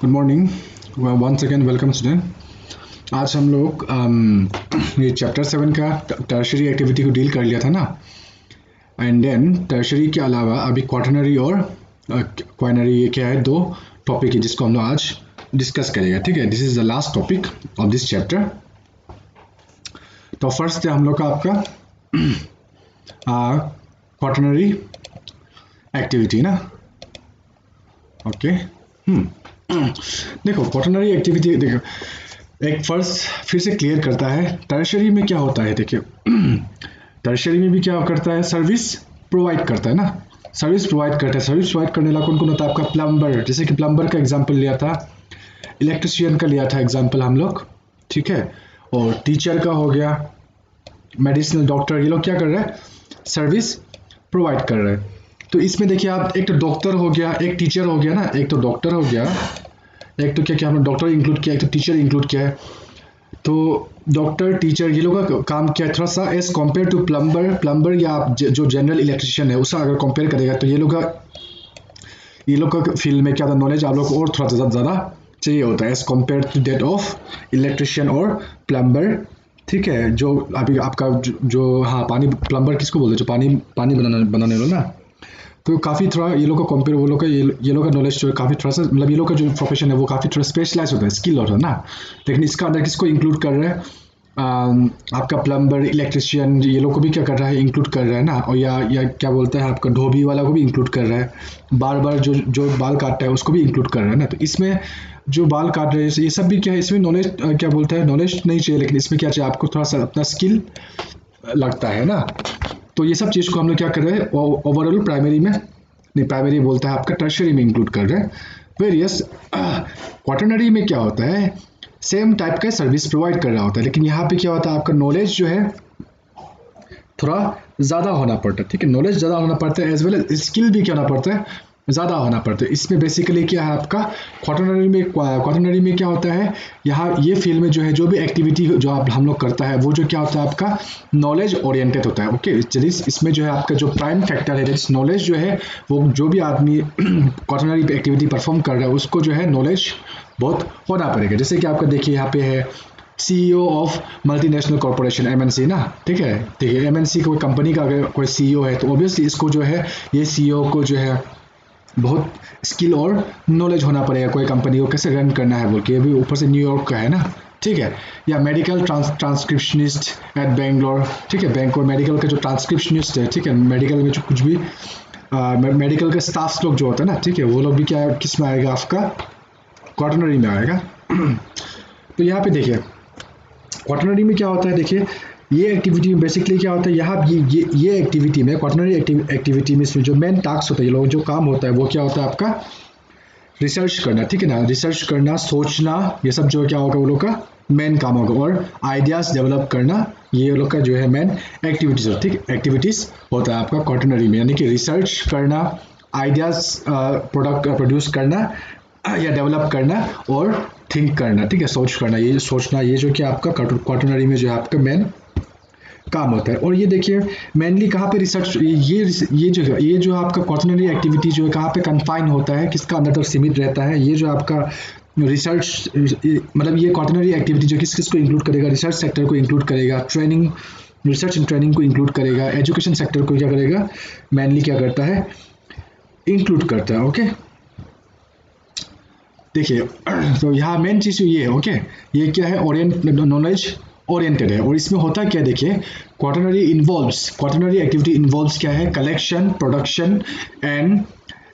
Good morning. Once again welcome student. आज हम लोग ये चैप्टर 7 का टर्शरी एक्टिविटी को डील कर लिया था ना। एंड देन टर्शरी के अलावा अभी क्वाटरनरी और क्वाइनरी, ये क्या है, दो टॉपिक है जिसको हम लोग आज डिस्कस करेंगे। ठीक है, this is the last topic of this chapter. तो फर्स्ट है हम लोग का आपका क्वाटरनरी एक्टिविटी ना। ओके देखो क्वाटरनरी एक्टिविटी, देखो एक फर्स्ट फिर से क्लियर करता है टर्शरी में क्या होता है। देखिए टर्शरी में भी क्या करता है, सर्विस प्रोवाइड करता है ना। सर्विस प्रोवाइड करता है। सर्विस प्रोवाइड करने वाला कौन कौन होता है आपका, प्लम्बर। जैसे कि प्लम्बर का एग्जांपल लिया था, इलेक्ट्रिशियन का लिया था एग्जांपल हम लोग, ठीक है। और टीचर का हो गया, मेडिसिनल डॉक्टर, ये लोग क्या कर रहे हैं, सर्विस प्रोवाइड कर रहे हैं। तो इसमें देखिए आप, एक तो डॉक्टर हो गया, एक टीचर हो गया ना, एक तो डॉक्टर हो गया, एक तो क्या क्या हमने डॉक्टर इंक्लूड किया, एक तो टीचर इंक्लूड किया है। तो डॉक्टर टीचर ये लोग का काम क्या है, थोड़ा सा एज कम्पेयर टू प्लम्बर या आप जो जनरल इलेक्ट्रिशियन है उससे अगर कंपेयर करेगा तो ये लोग का फील्ड में क्या था, नॉलेज आप लोग को और थोड़ा सा ज़्यादा चाहिए होता है as compare to date of electrician और प्लम्बर। ठीक है, जो अभी आपका जो हाँ पानी, प्लम्बर किसको बोलते हैं, जो पानी बनाने वाला ना। तो काफ़ी थोड़ा ये लोग का कंपेयर, वो लोग का ये लोग का नॉलेज जो है काफ़ी थोड़ा सा, मतलब ये लोग का जो प्रोफेशन है वो काफ़ी थोड़ा स्पेशलाइज होता है, स्किल होता है ना। लेकिन इसका अंदर किसको इंक्लूड कर रहा है, आपका प्लम्बर, इलेक्ट्रिशियन, ये लोग को भी क्या कर रहा है, इंक्लूड कर रहा है ना। और या क्या बोलते हैं आपका धोबी वाला को भी इंक्लूड कर रहा है, बार जो बाल काटता है उसको भी इंक्लूड कर रहा है ना। तो इसमें जो बाल काट रहे हैं ये सब भी क्या है, इसमें नॉलेज क्या बोलता है, नॉलेज नहीं चाहिए, लेकिन इसमें क्या चाहिए आपको, थोड़ा सा अपना स्किल लगता है ना। तो ये सब चीज़ को हम लोग क्या कर रहे हैं, ओवरऑल प्राइमरी में नहीं, प्राइमरी बोलता है आपका टर्शरी में इंक्लूड कर रहे हैं। वेरियस क्वाटरनरी में क्या होता है, सेम टाइप का सर्विस प्रोवाइड कर रहा होता है, लेकिन यहाँ पे क्या होता है आपका नॉलेज जो है थोड़ा ज़्यादा होना पड़ता है। ठीक है, नॉलेज ज़्यादा होना पड़ता है, एज वेल एज स्किल भी क्या होना पड़ता है, ज़्यादा होना पड़ता है। इसमें बेसिकली क्या है आपका क्वाटरनरी में क्या होता है, यहाँ ये फील्ड में जो है जो भी एक्टिविटी जो आप हम लोग करता है वो जो क्या होता है आपका नॉलेज ओरिएंटेड होता है। ओके, चलिए इसमें जो है आपका जो प्राइम फैक्टर है नॉलेज जो है, वो जो भी आदमी क्वाटरनरी एक्टिविटी परफॉर्म कर रहा है उसको जो है नॉलेज बहुत होना पड़ेगा। जैसे कि आपका देखिए यहाँ पे है CEO of multinational corporation, MNC ना। ठीक है, देखिए एमएनसी कोई कंपनी का अगर कोई सीईओ है तो ऑब्वियसली इसको जो है, ये सीईओ को जो है बहुत स्किल और नॉलेज होना पड़ेगा, कोई कंपनी को कैसे रन करना है बोल के। अभी ऊपर से न्यूयॉर्क का है ना, ठीक है। या मेडिकल ट्रांसक्रिप्शनिस्ट एट बेंगलोर, ठीक है, बेंगलोर मेडिकल का जो ट्रांसक्रिप्शनिस्ट है, ठीक है, मेडिकल में जो कुछ भी मेडिकल के स्टाफ लोग जो होता है ना, ठीक है, वो लोग भी क्या किस में आएगा आपका, क्वाटरनरी में आएगा। तो यहाँ पे देखिए क्वाटरनरी में क्या होता है, देखिए ये एक्टिविटी में बेसिकली क्या होता है, यहाँ ये एक्टिविटी में, क्वाटरनरी एक्टिविटी में इसमें जो मेन टास्क होता है, ये लोग जो काम होता है वो क्या होता है आपका, रिसर्च करना। ठीक है ना, रिसर्च करना, सोचना, ये सब जो क्या होगा वो लोग का मेन काम होगा। और आइडियाज डेवलप करना, ये लोग का जो है मेन एक्टिविटीज होता है। ठीक, एक्टिविटीज होता है आपका क्वाटरनरी में, यानी कि रिसर्च करना, आइडियाज प्रोडक्ट प्रोड्यूस करना या डेवलप करना और थिंक करना। ठीक है, सोच करना, ये सोचना, ये जो कि आपका क्वाटरनरी में जो है आपका मेन काम होता है। और ये देखिए मेनली कहाँ पे रिसर्च, ये जो आपका क्वाटरनरी एक्टिविटी जो है कहाँ पे कन्फाइन होता है, किसका अंदर तक सीमित रहता है, ये जो आपका रिसर्च, मतलब ये क्वाटरनरी एक्टिविटी जो किस किस को इंक्लूड करेगा, रिसर्च सेक्टर को इंक्लूड करेगा, ट्रेनिंग, रिसर्च एंड ट्रेनिंग को इंक्लूड करेगा, एजुकेशन सेक्टर को क्या करेगा, मेनली क्या करता है, इंक्लूड करता है। ओके, देखिए तो यहाँ मेन चीज़ ये है। ओके, ये क्या है, नॉलेज ओरिएंटेड है। और इसमें होता क्या है, देखिए क्वाटरनरी एक्टिविटी इन्वॉल्व्स क्या है, collection, production and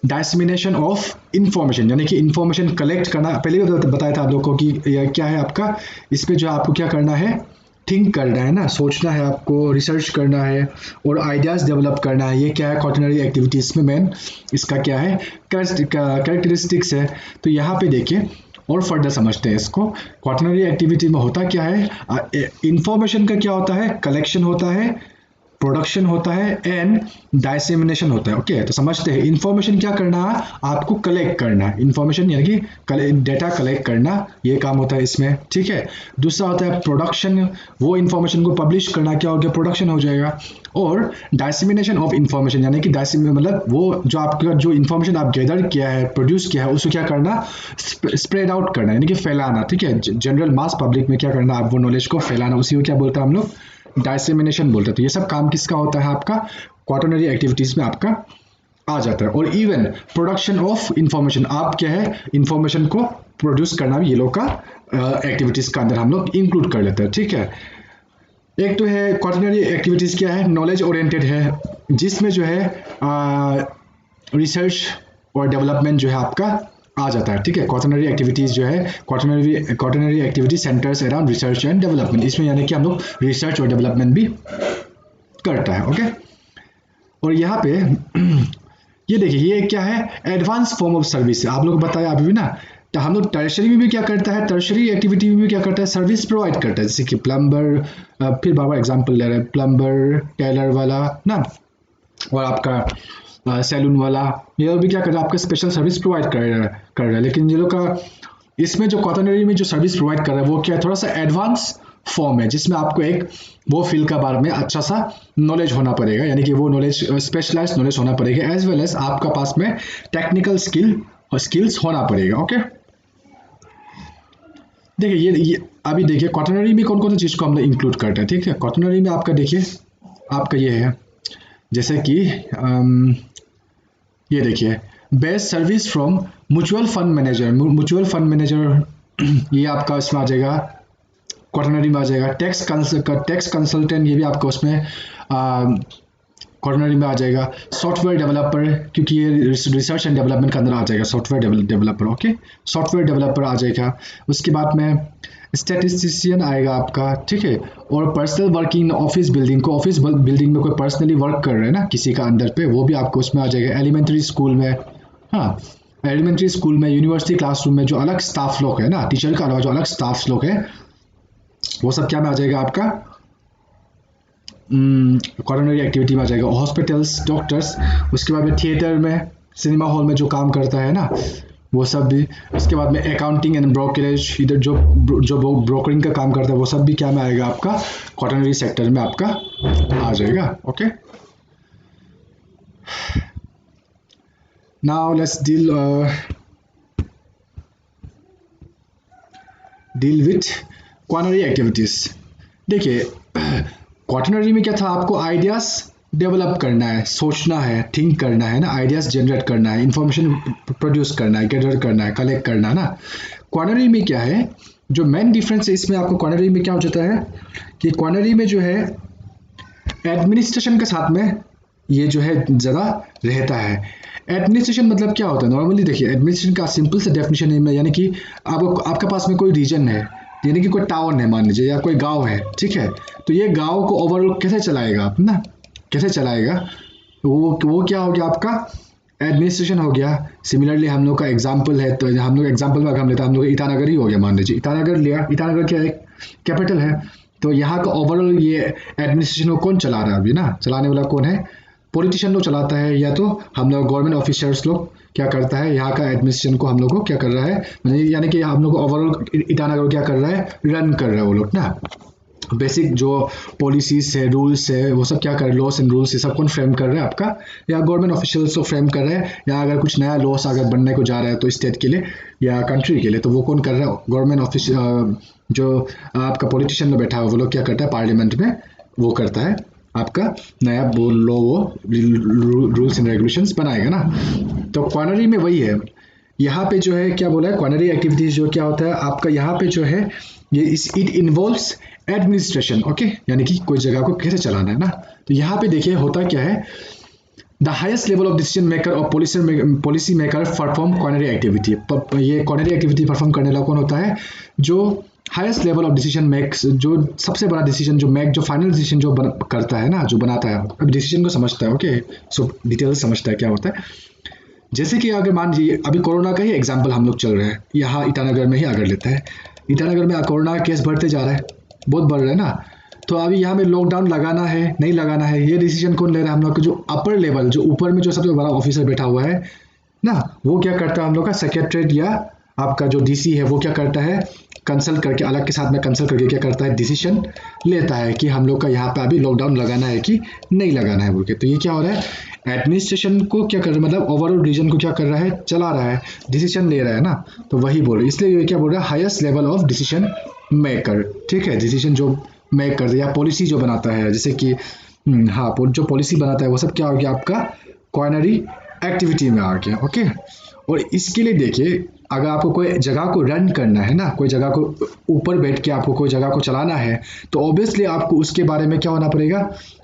dissemination of information, यानी कि इंफॉर्मेशन कलेक्ट करना। पहले भी बताया था आप लोगों को कि यह क्या है आपका, इसमें जो आपको क्या करना है, थिंक करना है ना, सोचना है आपको, रिसर्च करना है और आइडियाज़ डेवलप करना है। ये क्या है क्वाटरनरी एक्टिविटीज़ में मेन इसका क्या है, कैरेक्टरिस्टिक्स है। तो यहाँ पे देखिए और फर्दर समझते हैं इसको। क्वाटरनरी एक्टिविटी में होता क्या है, इंफॉर्मेशन का क्या होता है, कलेक्शन होता है, प्रोडक्शन होता है एंड डायसेमिनेशन होता है। ओके, तो समझते हैं इंफॉर्मेशन क्या करना है, आपको कलेक्ट करना है इंफॉर्मेशन, यानी कि डेटा कलेक्ट करना, ये काम होता है इसमें। ठीक है, दूसरा होता है प्रोडक्शन, वो इंफॉर्मेशन को पब्लिश करना, क्या हो गया, प्रोडक्शन हो जाएगा। और डायसेमिनेशन ऑफ इंफॉर्मेशन, यानी कि मतलब वो जो आपका जो इंफॉर्मेशन आप गैदर किया है, प्रोड्यूस किया है, उसको क्या करना, स्प्रेड आउट करना, यानी कि फैलाना। ठीक है, जनरल मास पब्लिक में क्या करना, आप वो नॉलेज को फैलाना, उसी को क्या बोलते हैं हम लोग, डायसेमिनेशन बोलते हैं। तो ये सब काम किसका होता है, आपका क्वाटरनरी एक्टिविटीज में आपका आ जाता है। और इवन प्रोडक्शन ऑफ इंफॉर्मेशन, आप क्या है, इंफॉर्मेशन को प्रोड्यूस करना भी ये लोग का एक्टिविटीज का अंदर हम लोग इंक्लूड कर लेते हैं। ठीक है, एक तो है क्वाटरनरी एक्टिविटीज क्या है, नॉलेज ओरिएंटेड है, जिसमें जो है रिसर्च और डेवलपमेंट जो है आपका आ जाता है। ठीक है, क्वाटरनरी एक्टिविटीज जो है, quaternary activity centres around research and development, इसमें यानी कि हम लोग रिसर्च और डेवलपमेंट भी करता है। ओके, और यहाँ पे ये देखिए, ये क्या है, एडवांस फॉर्म ऑफ सर्विस, आप लोग बताया अभी भी ना। तो हम लोग टर्शरी में भी क्या करता है, टर्शरी एक्टिविटी में भी क्या करता है, सर्विस प्रोवाइड करता है, जैसे कि प्लम्बर, फिर बार बार एग्जाम्पल ले रहे हैं, प्लम्बर, टेलर वाला ना, और आपका सैलून वाला, ये लोग भी क्या कर रहा है, आपका स्पेशल सर्विस प्रोवाइड कर रहा है। लेकिन ये लोग का इसमें जो क्वाटरनरी में जो सर्विस प्रोवाइड कर रहा है वो क्या है, थोड़ा सा एडवांस फॉर्म है, जिसमें आपको एक वो फील्ड का बारे में अच्छा सा नॉलेज होना पड़ेगा, यानी कि वो नॉलेज स्पेशलाइज्ड नॉलेज होना पड़ेगा, एज वेल एज आपका पास में टेक्निकल स्किल्स होना पड़ेगा। ओके, देखिए ये अभी देखिए क्वाटरनरी में कौन कौन सी चीज़ को हम लोग इंक्लूड करते हैं। ठीक है, क्वाटरनरी में आपका देखिए, आपका ये है, जैसे कि ये देखिए, best service from mutual fund manager, ये आपका इसमें आ जाएगा, क्वाटरनरी में आ जाएगा। टैक्स कंसल्टेंट, ये भी आपका उसमें क्वाटरनरी में आ जाएगा। सॉफ्टवेयर डेवलपर, क्योंकि ये रिसर्च एंड डेवलपमेंट के अंदर आ जाएगा, software developer. Okay, software developer आ जाएगा। उसके बाद में स्टैटिस्टिशियन आएगा आपका। ठीक है, और पर्सनल वर्किंग ऑफिस बिल्डिंग को, ऑफिस बिल्डिंग में कोई पर्सनली वर्क कर रहे हैं ना किसी का अंदर पे, वो भी आपको उसमें आ जाएगा। एलिमेंट्री स्कूल में, हाँ, एलिमेंट्री स्कूल में, यूनिवर्सिटी क्लासरूम में जो अलग स्टाफ लोग है ना, टीचर का अलावा जो अलग स्टाफ लोग है, वो सब क्या में आ जाएगा, आपका क्वाटरनरी एक्टिविटी में आ जाएगा। हॉस्पिटल्स, डॉक्टर्स, उसके बाद में थिएटर में, सिनेमा हॉल में जो काम करता है ना, वो सब भी। उसके बाद में अकाउंटिंग एंड ब्रोकरेज, इधर जो ब्रोकरिंग का काम करता है, वो सब भी क्या में आएगा, आपका क्वाटरनरी सेक्टर में आपका आ जाएगा। Okay, now let's deal with quaternary activities. देखिए क्वाटरनरी में क्या था, आपको आइडियाज डेवलप करना है, सोचना है, थिंक करना है ना, आइडियाज जनरेट करना है, इंफॉर्मेशन प्रोड्यूस करना है, गैदर करना है, कलेक्ट करना है ना। क्वाटरनरी में क्या है, जो मेन डिफरेंस है इसमें, आपको क्वाटरनरी में क्या हो जाता है कि क्वाटरनरी में जो है एडमिनिस्ट्रेशन के साथ में ये जो है ज़्यादा रहता है। एडमिनिस्ट्रेशन मतलब क्या होता है, नॉर्मली देखिए एडमिनिस्ट्रेशन का सिंपल से डेफिनेशन है, यानी कि आपके पास में कोई रीजन है, यानी कि कोई टाउन है मान लीजिए, या कोई गांव है। ठीक है, तो ये गांव को ओवरऑल कैसे चलाएगा आप ना, कैसे चलाएगा, वो क्या हो गया, आपका एडमिनिस्ट्रेशन हो गया। सिमिलरली हम लोग का एग्जाम्पल है, तो हम लोग एग्जाम्पल में अगर हम लेते हैं, हम लोग ईटानगर ही हो गया, मान लीजिए ईटानगर लिया, ईटानगर क्या है, कैपिटल है। तो यहाँ का ओवरऑल ये एडमिनिस्ट्रेशन को कौन चला रहा है अभी ना, चलाने वाला कौन है, पॉलिटिशियन लोग चलाता है, या तो हम लोग गवर्नमेंट ऑफिसर्स लोग क्या करता है, यहाँ का एडमिनिस्ट्रेशन को हम लोग को क्या कर रहा है, यानी कि हम लोग को ओवरऑल ईटानगर क्या कर रहा है, रन कर रहा है वो लोग ना। बेसिक जो पॉलिसीज है, रूल्स है, वो सब क्या कर रहे हैं, लॉस एंड रूल्स, ये सब कौन फ्रेम कर रहा है, आपका या गवर्नमेंट ऑफिशियल्स को फ्रेम कर रहे हैं, या अगर कुछ नया लॉस अगर बनने को जा रहा है तो स्टेट के लिए या कंट्री के लिए, तो वो कौन कर रहा है, गवर्नमेंट ऑफिस, जो आपका पॉलिटिशियन में बैठा है वो लोग क्या करता है, पार्लियामेंट में वो करता है, आपका नया वो लो वो रूल्स एंड रेगुलेशंस बनाएगा ना। तो क्वाटरनरी में वही है, यहाँ पे जो है क्या बोला है, क्वाटरनरी एक्टिविटीज जो क्या होता है आपका, यहाँ पे जो है ये इट इन्वॉल्व्स एडमिनिस्ट्रेशन। ओके, यानी कि कोई जगह को कैसे चलाना है ना। तो यहाँ पे देखिए होता क्या है, the highest level of decision maker और policy maker perform quaternary activity. ये क्वाटरनरी एक्टिविटी परफॉर्म करने वाला कौन होता है, जो highest level of decision makes, जो सबसे बड़ा डिसीजन जो मेक, जो फाइनल डिसीजन जो करता है ना, जो बनाता है, अब डिसीजन को समझता है। ओके, सो डिटेल समझता है क्या होता है। जैसे कि अगर मान लीजिए अभी कोरोना का ही एग्जाम्पल हम लोग चल रहे हैं, यहाँ ईटानगर में ही अगर लेते हैं, ईटानगर में कोरोना का केस बढ़ते जा रहा है, बहुत बढ़ रहा है ना। तो अभी यहाँ पे लॉकडाउन लगाना है नहीं लगाना है, ये डिसीजन कौन ले रहा है? हम लोग का जो अपर लेवल, जो ऊपर में जो सबसे बड़ा ऑफिसर बैठा हुआ है ना, वो क्या करता है? हम लोग का सेक्रेटरीट या आपका जो डीसी है वो क्या करता है? कंसल्ट करके, अलग के साथ में कंसल्ट करके क्या करता है? डिसीजन लेता है कि हम लोग का यहाँ पे अभी लॉकडाउन लगाना है कि नहीं लगाना है बोल के। तो ये क्या हो रहा है? एडमिनिस्ट्रेशन को क्या कर रहा है, मतलब ओवरऑल रीजन को क्या कर रहा है? चला रहा है, डिसीजन ले रहा है ना। तो वही बोल रहे, इसलिए ये क्या बोल रहा है? Highest level of decision maker, ठीक है, डिसीजन जो मेक करता है या पॉलिसी जो बनाता है, जैसे कि हाँ, जो पॉलिसी बनाता है वो सब क्या हो गया? आपका क्वाइनरी एक्टिविटी में आ गया। ओके, और इसके लिए देखिए, अगर आपको कोई जगह को रन करना है ना, कोई जगह को ऊपर बैठ के आपको कोई जगह को चलाना है, तो ऑब्वियसली आपको उसके बारे में क्या होना पड़ेगा?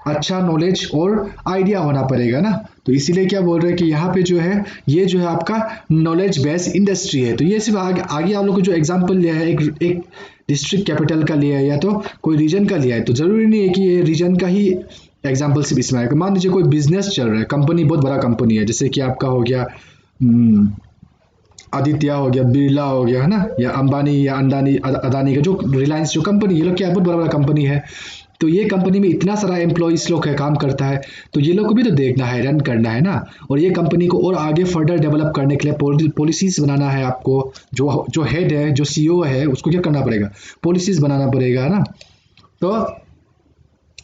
अच्छा नॉलेज और आइडिया होना पड़ेगा ना। तो इसीलिए क्या बोल रहे हैं कि यहाँ पे जो है, ये जो है आपका नॉलेज बेस्ड इंडस्ट्री है। तो ये सिर्फ आगे आप लोग को जो एग्जाम्पल लिया है, एक डिस्ट्रिक्ट कैपिटल का लिया है या तो कोई रीजन का लिया है, तो जरूरी नहीं है कि ये रीजन का ही एग्जाम्पल सिर्फ इसमें आएगा। मान लीजिए कोई बिजनेस चल रहा है, कंपनी बहुत बड़ा कंपनी है, जैसे कि आपका हो गया आदित्य हो गया, बिरला हो गया, है ना, या अंबानी या अदानी का जो रिलायंस जो कंपनी, ये लोग क्या है? बहुत बड़ा बड़ा कंपनी है। तो ये कंपनी में इतना सारा एम्प्लॉइज लोग है, काम करता है, तो ये लोग को भी तो देखना है, रन करना है ना। और ये कंपनी को और आगे फर्दर डेवलप करने के लिए पॉलिसीज बनाना है आपको। जो हेड है, जो सीईओ है, उसको क्या करना पड़ेगा? पॉलिसीज बनाना पड़ेगा, है ना। तो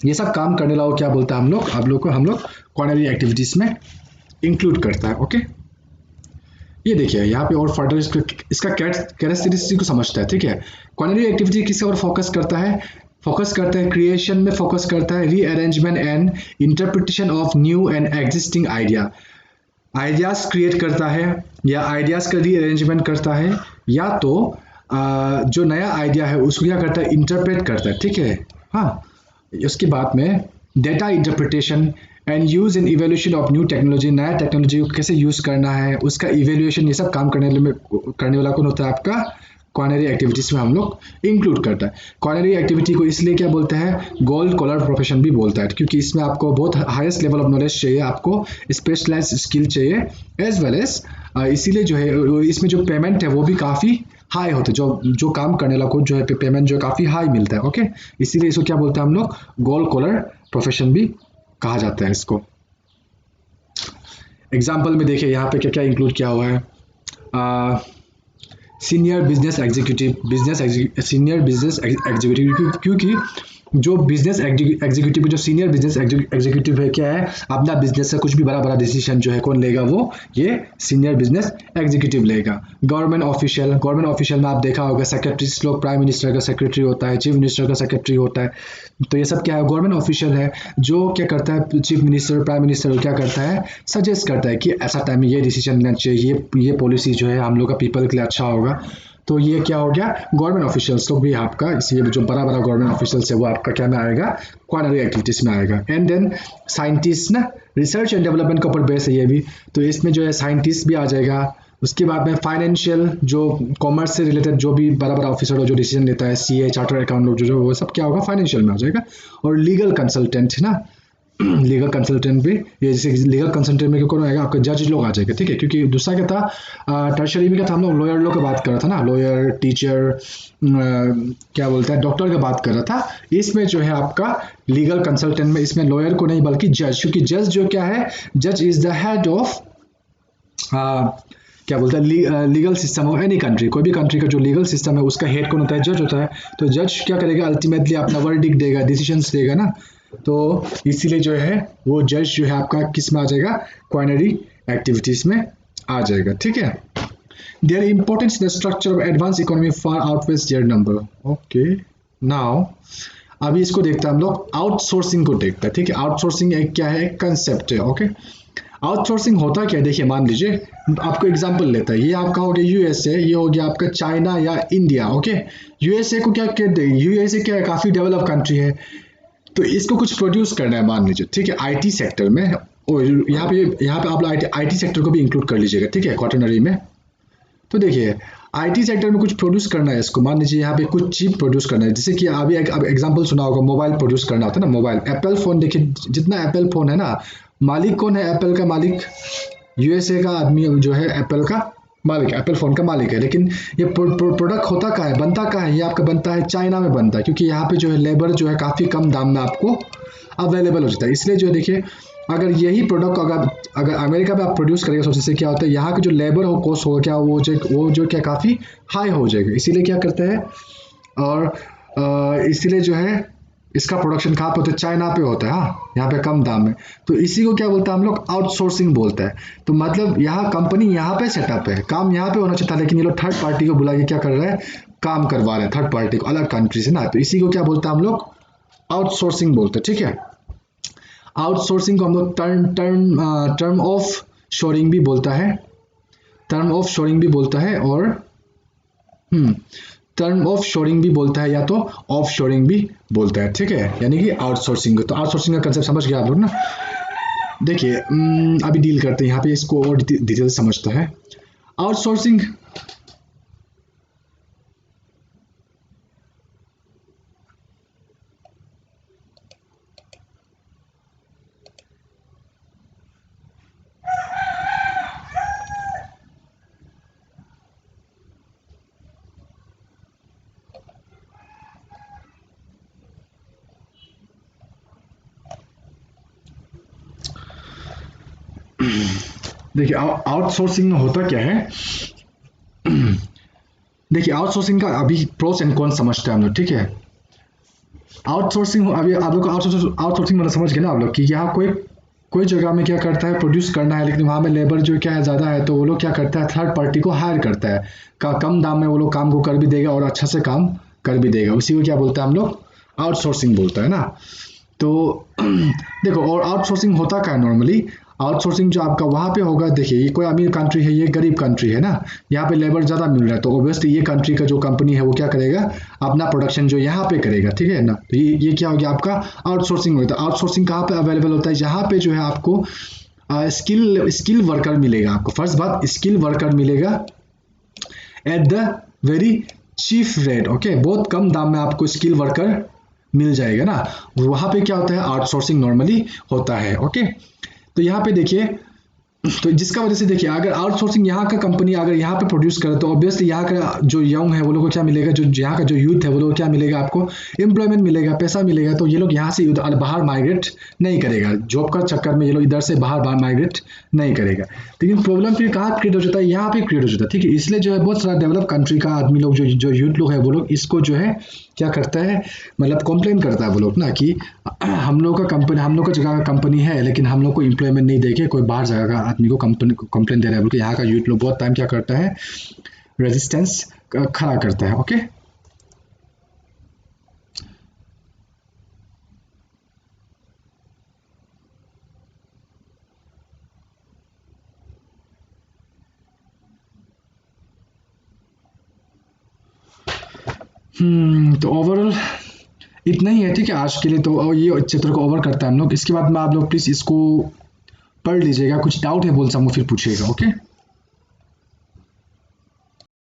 ये सब काम करने वाला क्या बोलता है? हम लोग क्वाइनरी एक्टिविटीज में इंक्लूड करता है। ओके, ये देखिए यहाँ पे और फर्दर इसका कैरेक्टरिस्टिक को समझता है, ठीक है। क्वाइनरी एक्टिविटी किसके ऊपर फोकस करता है? क्रिएशन में फोकस करता है, rearrangement and interpretation of new and existing ideas create करता है, या आइडियाज का रीअरेंजमेंट करता है, या तो जो नया आइडिया है उसको क्या करता है? इंटरप्रेट करता है, ठीक है। हाँ, उसके बाद में data interpretation and use in evaluation of new technology, नया टेक्नोलॉजी को कैसे यूज करना है, उसका इवेल्यूएशन, ये सब काम करने वाला कौन होता है? आपका क्वाइनरी एक्टिविटीज में हम लोग इंक्लूड करता है। क्वाइनरी एक्टिविटी को इसलिए क्या बोलते हैं? गोल्ड कॉलर प्रोफेशन भी बोलता है, क्योंकि इसमें आपको बहुत हाईएस्ट लेवल ऑफ नॉलेज चाहिए, आपको स्पेशलाइज्ड स्किल चाहिए, एज वेल एज इसीलिए जो है इसमें जो पेमेंट है वो भी काफ़ी हाई होते हैं, जो काम करने वाला को जो है पेमेंट जो काफ़ी हाई मिलता है। ओके, इसीलिए इसको क्या बोलते हैं हम लोग? गोल्ड कॉलर प्रोफेशन भी कहा जाता है इसको। एग्जाम्पल में देखिए यहाँ पे क्या क्या इंक्लूड किया हुआ है। सीनियर बिजनेस एग्जीक्यूटिव, क्योंकि जो बिजनेस एग्जीक्यूटिव, जो सीनियर बिजनेस एग्जीक्यूटिव है, क्या है? अपना बिजनेस का कुछ भी बड़ा बड़ा डिसीजन जो है कौन लेगा? वो ये सीनियर बिजनेस एग्जीक्यूटिव लेगा। गवर्नमेंट ऑफिशियल में आप देखा होगा, सेक्रेटरीज लोग, प्राइम मिनिस्टर का सेक्रेटरी होता है, चीफ मिनिस्टर का सेक्रेटरी होता है। तो ये सब क्या है? गवर्नमेंट ऑफिशियल है, जो क्या करता है? चीफ मिनिस्टर, प्राइम मिनिस्टर क्या करता है? सजेस्ट करता है कि ऐसा टाइम में ये डिसीजन लेना चाहिए, ये पॉलिसी जो है हम लोग का पीपल के लिए अच्छा होगा। तो ये क्या हो गया? गवर्नमेंट ऑफिशियल्स लोग भी आपका, इसलिए जो बड़ा बड़ा गवर्नमेंट ऑफिशियल्स है वो आपका क्या में आएगा? क्वाइनरी एक्टिविटीज में आएगा। एंड देन साइंटिस्ट ना, रिसर्च एंड डेवलपमेंट के ऊपर बेस है ये भी, तो इसमें जो है साइंटिस्ट भी आ जाएगा। उसके बाद में फाइनेंशियल, जो कॉमर्स से रिलेटेड जो भी बड़ा बड़ा ऑफिसर हो, जो डिसीजन लेता है, सीए, चार्टर अकाउंट लोग जो वो सब क्या होगा? फाइनेंशियल में आ जाएगा। और लीगल कंसल्टेंट है ना, लीगल कंसल्टेंट भी, ये जैसे लीगल कंसल्टेंट में कौन आएगा? आपका जज लोग आ जाएगा, ठीक है। क्योंकि दूसरा क्या था, टर्शरी में क्या था? हम लोग लॉयर लोग की बात कर रहा था ना, लॉयर, टीचर, क्या बोलते हैं, डॉक्टर की बात कर रहा था। इसमें जो है आपका लीगल कंसल्टेंट में, इसमें लॉयर को नहीं बल्कि जज, क्योंकि जज जो क्या है? जज इज द हेड ऑफ क्या बोलते हैं? Legal system of any country. कोई भी कंट्री का जो लीगल सिस्टम है उसका हेड कौन होता है? जज होता है। तो जज क्या करेगा? अल्टीमेटली अपना वर्डिक्ट देगा, डिसीजंस देगा ना। तो इसीलिए जो है वो जज जो है आपका किस में आ जाएगा? क्वाइनरी एक्टिविटीज में आ जाएगा, ठीक है। Their importance in the structure of advance economy far outweighs their number. Okay, now अभी इसको देखते हैं हम लोग, आउटसोर्सिंग को देखते हैं, ठीक है। आउटसोर्सिंग एक क्या है? कंसेप्ट है। ओके, आउटसोर्सिंग होता क्या है? देखिए, मान लीजिए आपको एग्जांपल लेता है, ये आपका हो गया यूएसए, ये हो गया आपका चाइना या इंडिया। ओके, यूएसए को क्या कहते हैं? यूएसए क्या है? काफी डेवलप कंट्री है। तो इसको कुछ प्रोड्यूस करना है, मान लीजिए, ठीक है, आईटी सेक्टर में। और यहाँ पे आप आईटी सेक्टर को भी इंक्लूड कर लीजिएगा, ठीक है, क्वार्टनरी में। तो देखिए, आईटी सेक्टर में कुछ प्रोड्यूस करना है इसको, मान लीजिए यहाँ पे कुछ चीप प्रोड्यूस करना है, जैसे कि अभी अब एग्जांपल सुना होगा, मोबाइल प्रोड्यूस करना होता है ना, मोबाइल, एप्पल फोन। देखिए, जितना एप्पल फोन है ना, मालिक कौन है? एप्पल का मालिक यूएसए का आदमी जो है एप्पल का, मालिक है, एप्पल फ़ोन का मालिक है, लेकिन ये प्रोडक्ट होता कहाँ है, बनता कहाँ है, ये आपका बनता है चाइना में बनता है, क्योंकि यहाँ पे जो है लेबर जो है काफ़ी कम दाम में आपको अवेलेबल हो जाता है। इसलिए जो है देखिए, अगर यही प्रोडक्ट अगर अगर अमेरिका में आप प्रोड्यूस करेंगे, सोचिए से क्या होता है, यहाँ का जो लेबर हो कॉस्ट होगा क्या, वो जो क्या काफ़ी हाई हो जाएगा। इसीलिए क्या करते हैं, और इसीलिए जो है इसका प्रोडक्शन कहाँ पे होता है, चाइना पे होता है, हाँ, यहाँ पे कम दाम में। तो इसी को क्या बोलते हैं हम लोग, आउटसोर्सिंग बोलते हैं। तो मतलब यहाँ कंपनी यहाँ पे सेटअप है, काम यहाँ पे होना चाहिए था, लेकिन ये लोग थर्ड पार्टी को बुला के क्या कर रहे हैं, काम करवा रहे हैं थर्ड पार्टी को अलग कंट्री से ना। तो इसी को क्या बोलते हैं हम लोग, आउटसोर्सिंग बोलते हैं, ठीक है। आउटसोर्सिंग को हम लोग टर्म ऑफ शोरिंग भी बोलता है, टर्म ऑफ शोरिंग भी बोलता है, और टर्म ऑफ शोरिंग भी बोलता है, या तो ऑफ शोरिंग भी बोलता है, ठीक है, यानी कि आउटसोर्सिंग। तो आउटसोर्सिंग का कंसेप्ट समझ गया आप लोग ना। देखिए अभी डील करते हैं यहाँ पे, इसको और डिटेल समझते हैं। आउटसोर्सिंग, देखिए आउटसोर्सिंग में होता क्या है, देखिए आउटसोर्सिंग का अभी प्रोस एंड कॉन समझते हैं हम लोग, ठीक है। आउटसोर्सिंग, अभी आप लोग को आउटसोर्सिंग मतलब समझ गए ना आप लोग, कि यहाँ कोई कोई जगह में क्या करता है, प्रोड्यूस करना है, लेकिन वहाँ में लेबर जो क्या है ज़्यादा है, तो वो लोग क्या करता है, थर्ड पार्टी को हायर करता है, कम दाम में वो लोग काम को कर भी देगा और अच्छा से काम कर भी देगा। उसी को क्या बोलते हैं हम लोग, आउटसोर्सिंग बोलता है ना। तो देखो, और आउटसोर्सिंग होता क्या है नॉर्मली, आउटसोर्सिंग जो आपका वहाँ पे होगा, देखिए ये कोई अमीर कंट्री है, ये गरीब कंट्री है ना, यहाँ पे लेबर ज़्यादा मिल रहा है, तो ऑब्वियसली ये कंट्री का जो कंपनी है वो क्या करेगा, अपना प्रोडक्शन जो यहाँ पे करेगा, ठीक है ना। तो ये क्या हो गया आपका आउटसोर्सिंग होता है। आउटसोर्सिंग कहाँ पे अवेलेबल होता है, जहाँ पे जो है आपको स्किल वर्कर मिलेगा, आपको फर्स्ट बात स्किल वर्कर मिलेगा at the very chief rate, okay, बहुत कम दाम में आपको स्किल वर्कर मिल जाएगा ना। वहाँ पे क्या होता है, आउटसोर्सिंग नॉर्मली होता है, ओके। तो यहाँ पे देखिए, तो जिसका वजह से देखिए, अगर आउटसोर्सिंग यहाँ का कंपनी अगर यहाँ पे प्रोड्यूस करे, तो ऑब्वियसली यहाँ का जो यंग है वो लोग को क्या मिलेगा, जो यहाँ का जो यूथ है वो लोग को क्या मिलेगा, आपको एम्प्लॉयमेंट मिलेगा, पैसा मिलेगा। तो ये लोग यहाँ से बाहर माइग्रेट नहीं करेगा, जॉब का चक्कर में ये लोग इधर से बाहर माइग्रेट नहीं करेगा। लेकिन प्रॉब्लम फिर कहाँ क्रिएट हो जाता है, यहाँ पे क्रिएट हो जाता है, ठीक है। इसलिए जो है बहुत सारा डेवलप कंट्री का आदमी लोग, जो यूथ लोग है, वो लोग इसको जो है क्या करता है, मतलब कंप्लेन करता है वो लोग ना, कि हम लोग का कंपनी, हम लोग का जगह का कंपनी है, लेकिन हम लोग को एम्प्लॉयमेंट नहीं देके कोई बाहर जगह का आदमी को कंप्लेन दे रहा है, बोल के यहाँ का यूथ लोग बहुत टाइम क्या करता है, रेजिस्टेंस खड़ा करता है, ओके। तो ओवरऑल इतना ही है, ठीक है, आज के लिए। तो और ये चित्र को ओवर करता है हम लोग, इसके बाद में आप लोग प्लीज़ इसको पढ़ लीजिएगा, कुछ डाउट है बोल सकूँ फिर पूछिएगा, ओके।